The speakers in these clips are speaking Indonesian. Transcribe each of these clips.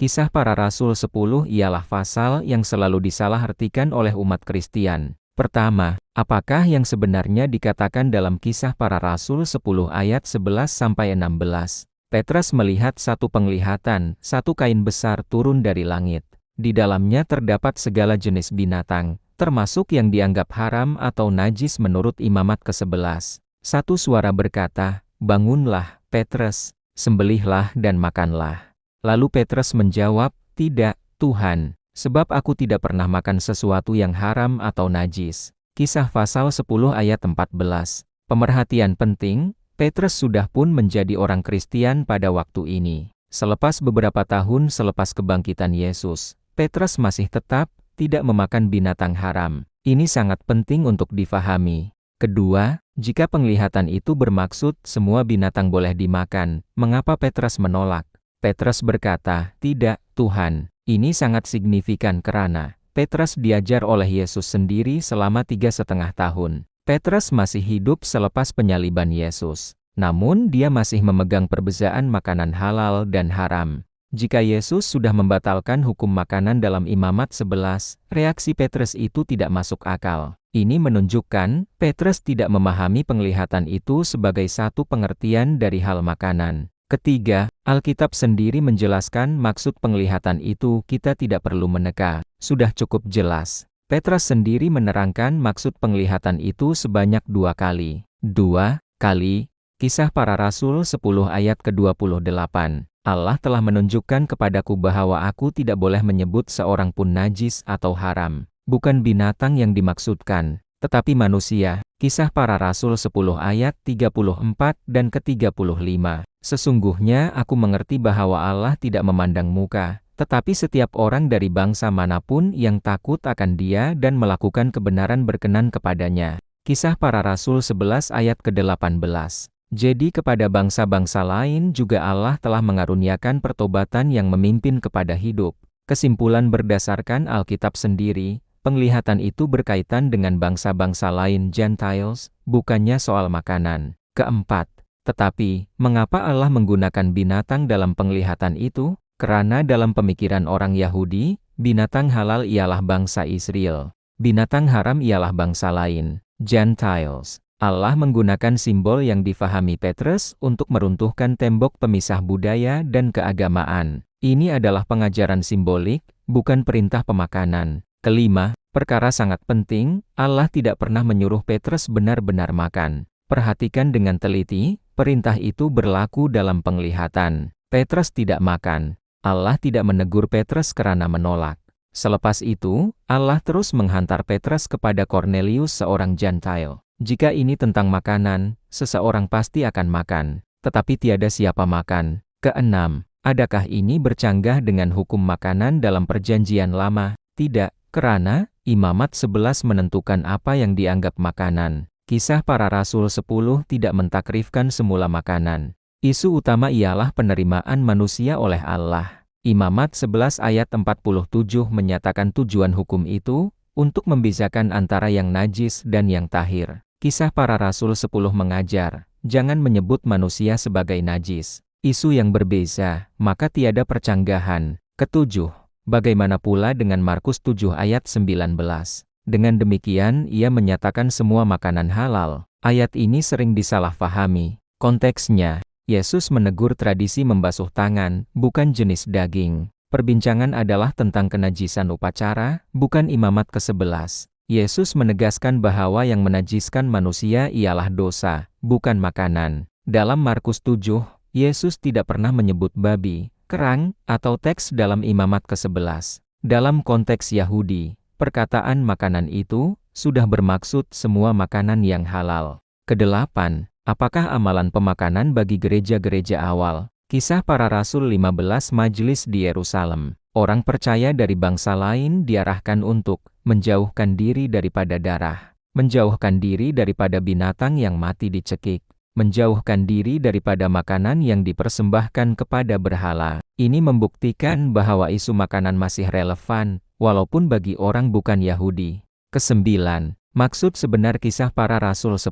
Kisah Para Rasul 10 ialah pasal yang selalu disalahartikan oleh umat Kristen. Pertama, apakah yang sebenarnya dikatakan dalam Kisah Para Rasul 10 ayat 11-16? Petrus melihat satu penglihatan, satu kain besar turun dari langit. Di dalamnya terdapat segala jenis binatang, termasuk yang dianggap haram atau najis menurut imamat ke-11. Satu suara berkata, "Bangunlah, Petrus, sembelihlah dan makanlah." Lalu Petrus menjawab, "Tidak, Tuhan, sebab aku tidak pernah makan sesuatu yang haram atau najis." Kisah pasal 10 ayat 14. Pemerhatian penting, Petrus sudah pun menjadi orang Kristen pada waktu ini. Selepas beberapa tahun selepas kebangkitan Yesus, Petrus masih tetap tidak memakan binatang haram. Ini sangat penting untuk difahami. Kedua, jika penglihatan itu bermaksud semua binatang boleh dimakan, mengapa Petrus menolak? Petrus berkata, "Tidak, Tuhan." Ini sangat signifikan karena Petrus diajar oleh Yesus sendiri selama 3,5 tahun. Petrus masih hidup selepas penyaliban Yesus. Namun dia masih memegang perbezaan makanan halal dan haram. Jika Yesus sudah membatalkan hukum makanan dalam imamat 11, reaksi Petrus itu tidak masuk akal. Ini menunjukkan Petrus tidak memahami penglihatan itu sebagai satu pengertian dari hal makanan. Ketiga, Alkitab sendiri menjelaskan maksud penglihatan itu kita tidak perlu meneka, sudah cukup jelas. Petrus sendiri menerangkan maksud penglihatan itu sebanyak 2 kali. 2 kali, Kisah Para Rasul 10 ayat ke-28. Allah telah menunjukkan kepadaku bahwa aku tidak boleh menyebut seorang pun najis atau haram. Bukan binatang yang dimaksudkan, tetapi manusia. Kisah Para Rasul 10 ayat 34 dan ke-35. Sesungguhnya aku mengerti bahwa Allah tidak memandang muka, tetapi setiap orang dari bangsa manapun yang takut akan Dia dan melakukan kebenaran berkenan kepadanya. Kisah Para Rasul 11 ayat ke-18. Jadi kepada bangsa-bangsa lain juga Allah telah mengaruniakan pertobatan yang memimpin kepada hidup. Kesimpulan berdasarkan Alkitab sendiri, penglihatan itu berkaitan dengan bangsa-bangsa lain Gentiles, bukannya soal makanan. Keempat, tetapi, mengapa Allah menggunakan binatang dalam penglihatan itu? Karena dalam pemikiran orang Yahudi, binatang halal ialah bangsa Israel. Binatang haram ialah bangsa lain, Gentiles. Allah menggunakan simbol yang difahami Petrus untuk meruntuhkan tembok pemisah budaya dan keagamaan. Ini adalah pengajaran simbolik, bukan perintah pemakanan. Kelima, perkara sangat penting, Allah tidak pernah menyuruh Petrus benar-benar makan. Perhatikan dengan teliti, perintah itu berlaku dalam penglihatan. Petrus tidak makan. Allah tidak menegur Petrus karena menolak. Selepas itu, Allah terus menghantar Petrus kepada Kornelius seorang Gentile. Jika ini tentang makanan, seseorang pasti akan makan, tetapi tiada siapa makan. Keenam, adakah ini bercanggah dengan hukum makanan dalam Perjanjian Lama? Tidak, karena imamat 11 menentukan apa yang dianggap makanan. Kisah Para Rasul 10 tidak mentakrifkan semula makanan. Isu utama ialah penerimaan manusia oleh Allah. Imamat 11 ayat 47 menyatakan tujuan hukum itu, untuk membezakan antara yang najis dan yang tahir. Kisah Para Rasul 10 mengajar, jangan menyebut manusia sebagai najis. Isu yang berbeza, maka tiada percanggahan. Ketujuh, bagaimana pula dengan Markus 7 ayat 19? Dengan demikian ia menyatakan semua makanan halal. Ayat ini sering disalahfahami. Konteksnya, Yesus menegur tradisi membasuh tangan, bukan jenis daging. Perbincangan adalah tentang kenajisan upacara, bukan imamat ke-11. Yesus menegaskan bahwa yang menajiskan manusia ialah dosa, bukan makanan. Dalam Markus 7, Yesus tidak pernah menyebut babi, kerang, atau teks dalam imamat ke-11. Dalam konteks Yahudi, perkataan makanan itu sudah bermaksud semua makanan yang halal. Kedelapan, apakah amalan pemakanan bagi gereja-gereja awal? Kisah Para Rasul 15 Majelis di Yerusalem. Orang percaya dari bangsa lain diarahkan untuk menjauhkan diri daripada darah, menjauhkan diri daripada binatang yang mati dicekik, menjauhkan diri daripada makanan yang dipersembahkan kepada berhala. Ini membuktikan bahwa isu makanan masih relevan, walaupun bagi orang bukan Yahudi. Kesembilan, maksud sebenar Kisah Para Rasul 10.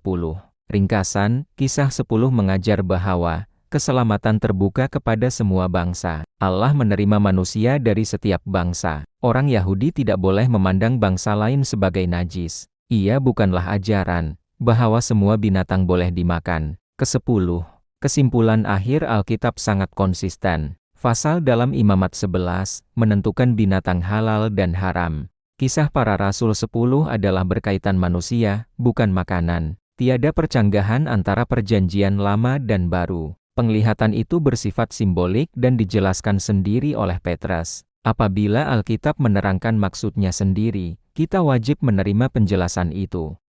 Ringkasan, Kisah 10 mengajar bahwa keselamatan terbuka kepada semua bangsa. Allah menerima manusia dari setiap bangsa. Orang Yahudi tidak boleh memandang bangsa lain sebagai najis. Ia bukanlah ajaran bahwa semua binatang boleh dimakan. Kesepuluh. Kesimpulan akhir Alkitab sangat konsisten. Pasal dalam Imamat 11 menentukan binatang halal dan haram. Kisah Para Rasul 10 adalah berkaitan manusia, bukan makanan. Tiada percanggahan antara perjanjian lama dan baru. Penglihatan itu bersifat simbolik dan dijelaskan sendiri oleh Petrus. Apabila Alkitab menerangkan maksudnya sendiri, kita wajib menerima penjelasan itu.